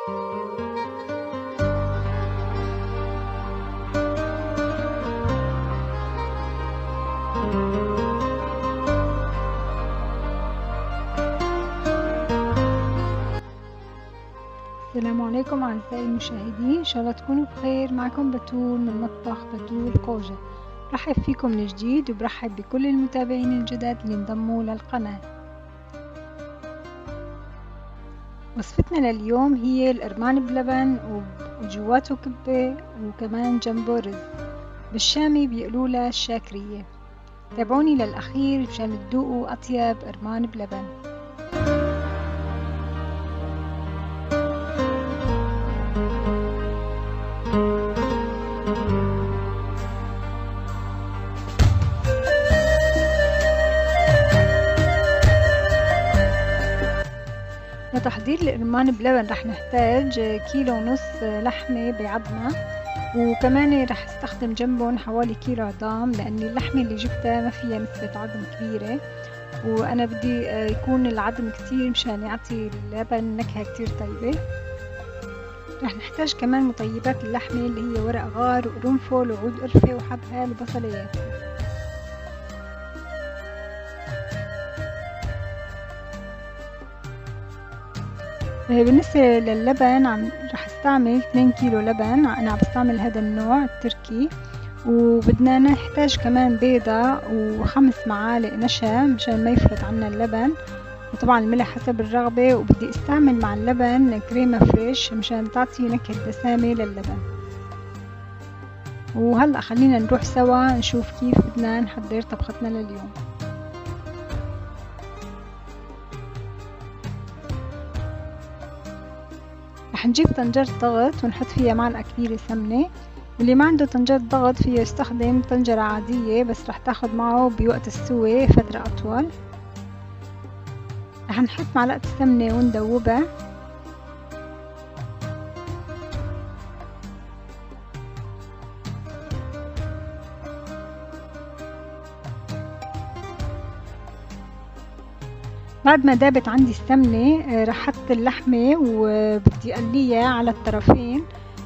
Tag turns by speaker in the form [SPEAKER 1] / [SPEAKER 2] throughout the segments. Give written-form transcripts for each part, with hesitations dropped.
[SPEAKER 1] السلام عليكم أعزائي المشاهدين، إن شاء الله تكونوا بخير. معكم بتول من مطبخ بتول قوجة. برحب فيكم من جديد وبرحب بكل المتابعين الجداد اللي انضموا للقناة. وصفتنا لليوم هي القرمان بلبن وجواته كبة وكمان جنبه رز، بالشامي بيقولوا الشاكرية. تابعوني للأخير مشان تذوقوا أطيب قرمان بلبن. لتحضير القرمان بلبن رح نحتاج 1.5 كيلو لحمة بعظمها، وكمان رح استخدم جنبهم حوالي كيلو عظام، لأن اللحمة اللي جبتها ما فيها نسبة عظم كبيرة، وأنا بدي يكون العظم كتير مشان يعطي اللبن نكهة كتير طيبة. رح نحتاج كمان مطيبات اللحمة اللي هي ورق غار وقرنفل وعود قرفة وحبهان وبصليات. بالنسبة لللبن رح استعمل 2 كيلو لبن، أنا عم بستعمل هذا النوع التركي، وبدنا نحتاج كمان بيضة و5 معالق نشا مشان ما يفلت عنا اللبن، وطبعا الملح حسب الرغبة. وبدي استعمل مع اللبن كريمة فريش مشان تعطي نكهة دسامة للبن. وهلأ خلينا نروح سوا نشوف كيف بدنا نحضر طبختنا لليوم. رح نجيب طنجرة ضغط ونحط فيها معلقة كبيرة سمنة، واللي ما عنده طنجرة ضغط فيه يستخدم طنجرة عادية، بس رح تاخد معه بوقت السوى فترة أطول. رح نحط معلقة السمنة وندوبها. بعد ما دابت عندي السمنة رح حط اللحمة وبدي أقليها على الطرفين،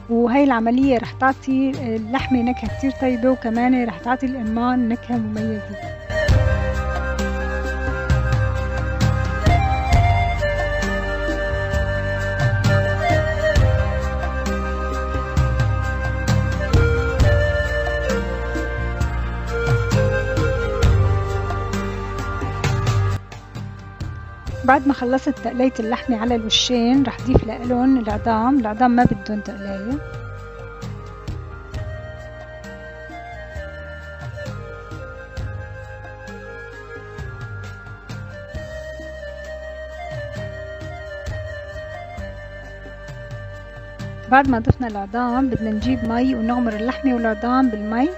[SPEAKER 1] وهي العملية رح تعطي اللحمة نكهة كتير طيبة، وكمان رح تعطي القرمان نكهة مميزة. بعد ما خلصت تقلية اللحمة على الوشين رح ضيف لهم العظام ما بدهم تقلية. بعد ما ضفنا العظام بدنا نجيب مي ونغمر اللحمة والعظام بالمي.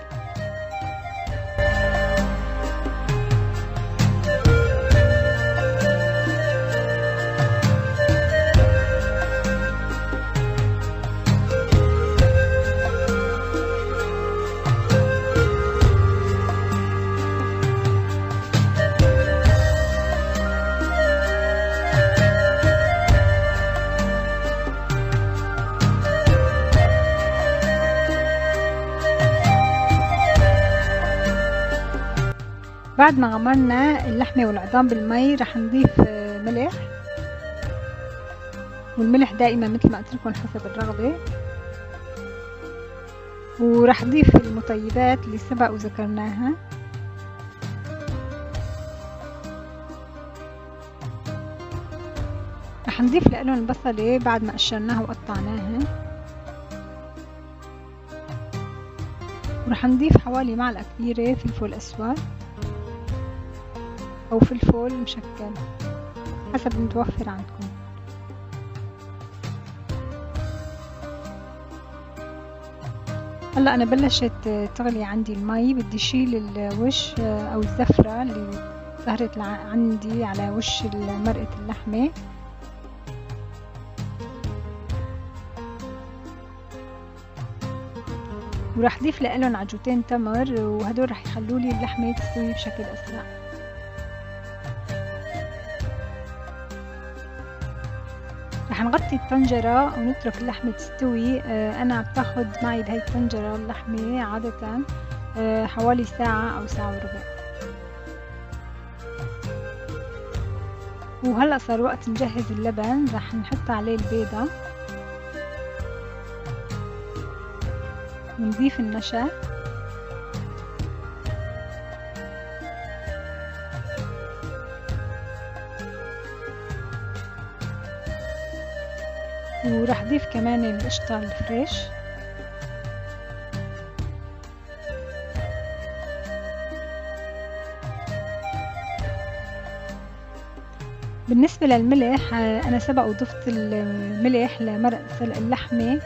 [SPEAKER 1] بعد ما غمرنا اللحمة والعظام بالمي رح نضيف ملح، والملح دائما مثل ما قلت لكم حسب الرغبة. ورح نضيف المطيبات اللي سبق وذكرناها. رح نضيف لهم البصلة بعد ما قشرناها وقطعناها، ورح نضيف حوالي معلقة كبيرة فلفل أسود أو فلفل مشكل حسب المتوفر عندكم. هلا أنا بلشت تغلي عندي المي، بدي شيل الوش أو الزفرة اللي ظهرت عندي على وش مرقة اللحمة. وراح ضيف لهم عجوتين تمر، وهدول راح يخلولي اللحمة تستوي بشكل أسرع. رح رح نغطي الطنجرة ونترك اللحمة تستوي. أنا بتاخد معي بهاي الطنجرة اللحمة عادة حوالي ساعة أو ساعة وربع. وهلأ صار وقت نجهز اللبن. رح نحط عليه البيضة ونضيف النشا ورح ضيف كمان القشطة الفريش. بالنسبة للملح أنا سبق وضفت الملح لمرق سلق اللحمة،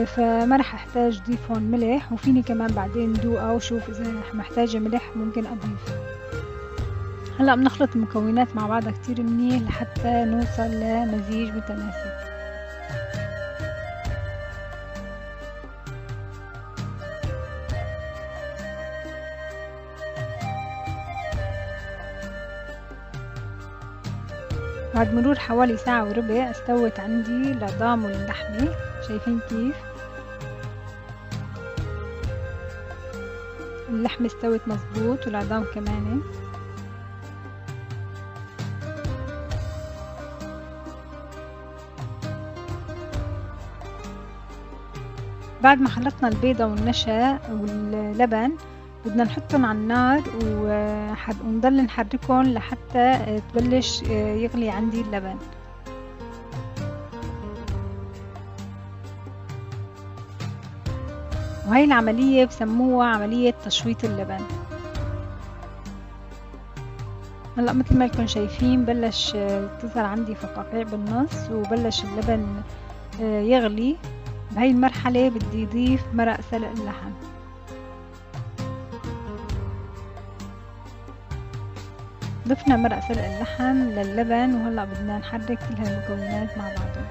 [SPEAKER 1] فما رح أحتاج ضيف هون ملح، وفيني كمان بعدين دوقها وشوف إذا محتاجة ملح ممكن أضيف. هلأ بنخلط المكونات مع بعضها كتير منيح لحتى نوصل لمزيج متماسك. بعد مرور حوالي ساعة وربع استوت عندي العظام واللحمة. شايفين كيف اللحمة استوت مزبوط والعظام كمان. بعد ما خلطنا البيضة والنشا واللبن بدنا نحطهم على النار ونضل نحركهم لحتى تبلش يغلي عندي اللبن. وهي العملية بسموها عملية تشويط اللبن. هلا مثل ما لكم شايفين بلش تظهر عندي فقاقيع بالنص وبلش اللبن يغلي. بهي المرحلة بدي اضيف مرق سلق اللحم. ضفنا مرق سلق اللحم للبن وهلا بدنا نحرك كل هالمكونات مع بعضهم.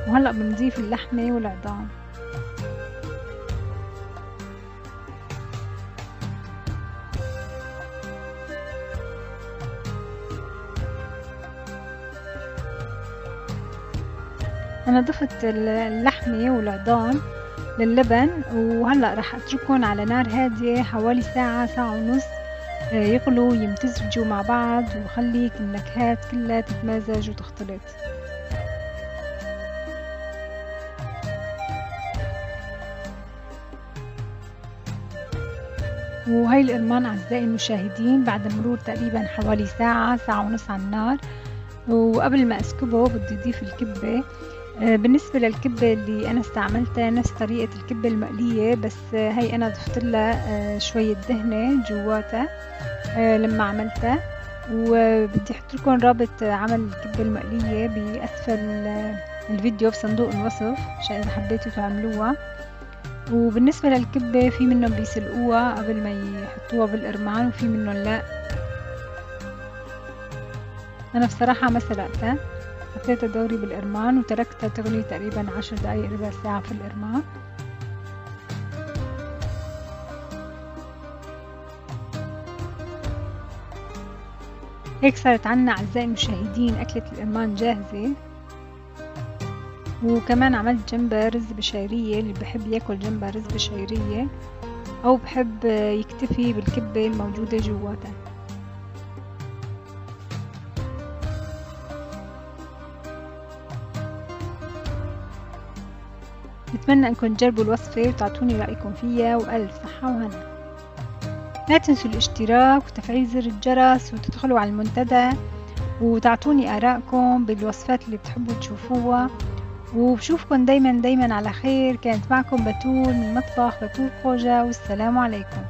[SPEAKER 1] وهلا بنضيف اللحمة والعظام. أنا ضفت اللحمة والعظام للبن وهلأ رح أتركهم على نار هادية حوالي ساعة ساعة ونص يغلوا يمتزجوا مع بعض وخلي النكهات كلها تتمازج وتختلط. وهي القرمان أعزائي المشاهدين بعد مرور تقريبا حوالي ساعة ساعة ونص على النار. وقبل ما أسكبه بدي أضيف الكبة. بالنسبة للكبة اللي أنا استعملتها نفس طريقة الكبة المقلية، بس هي أنا ضفت لها شوية دهنة جواتها لما عملتها. وبدي أحط لكم رابط عمل الكبة المقلية بأسفل الفيديو في صندوق الوصف عشان إذا حبيتوا تعملوها. وبالنسبة للكبة في منهم بيسلقوها قبل ما يحطوها بالقرمان وفي منهم لا. أنا بصراحة ما سلقتها، حطيتها دوري بالقرمان وتركتها تغلي تقريبا 10 دقايق ربع ساعة في القرمان. هيك صارت عنا أعزائي المشاهدين أكلة القرمان جاهزة. وكمان عملت جنبها رز بشعرية اللي بحب ياكل جنبها رز بشعرية أو بحب يكتفي بالكبة الموجودة جواتها. بتمنى انكم تجربوا الوصفة وتعطوني رأيكم فيها، وألف صحة وهنا. لا تنسوا الاشتراك وتفعيل زر الجرس وتدخلوا على المنتدى وتعطوني آراءكم بالوصفات اللي بتحبوا تشوفوها. وبشوفكم دايما على خير. كانت معكم بتول من مطبخ بتول خوجة، والسلام عليكم.